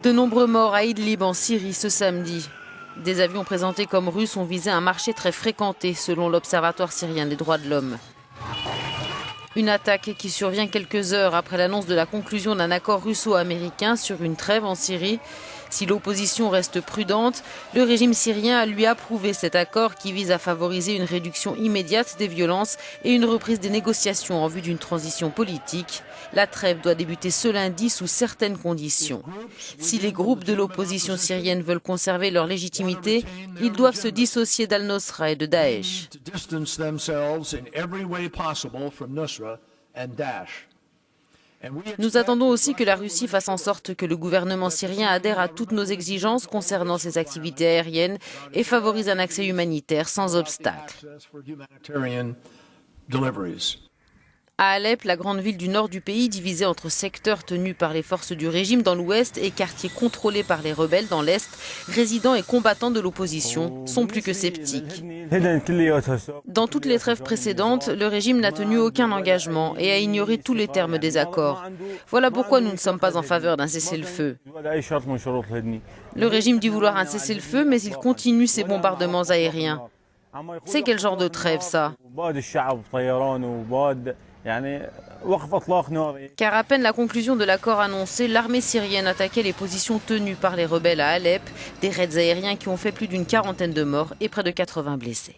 De nombreux morts à Idlib en Syrie ce samedi. Des avions présentés comme russes ont visé un marché très fréquenté selon l'Observatoire syrien des droits de l'homme. Une attaque qui survient quelques heures après l'annonce de la conclusion d'un accord russo-américain sur une trêve en Syrie. Si l'opposition reste prudente, le régime syrien a lui approuvé cet accord qui vise à favoriser une réduction immédiate des violences et une reprise des négociations en vue d'une transition politique. La trêve doit débuter ce lundi sous certaines conditions. Si les groupes de l'opposition syrienne veulent conserver leur légitimité, ils doivent se dissocier d'Al-Nosra et de Daesh. Nous attendons aussi que la Russie fasse en sorte que le gouvernement syrien adhère à toutes nos exigences concernant ses activités aériennes et favorise un accès humanitaire sans obstacle. À Alep, la grande ville du nord du pays, divisée entre secteurs tenus par les forces du régime dans l'ouest et quartiers contrôlés par les rebelles dans l'est, résidents et combattants de l'opposition sont plus que sceptiques. Dans toutes les trêves précédentes, le régime n'a tenu aucun engagement et a ignoré tous les termes des accords. Voilà pourquoi nous ne sommes pas en faveur d'un cessez-le-feu. Le régime dit vouloir un cessez-le-feu, mais il continue ses bombardements aériens. C'est quel genre de trêve, ça ? Car à peine la conclusion de l'accord annoncée, l'armée syrienne attaquait les positions tenues par les rebelles à Alep, des raids aériens qui ont fait plus d'une quarantaine de morts et près de 80 blessés.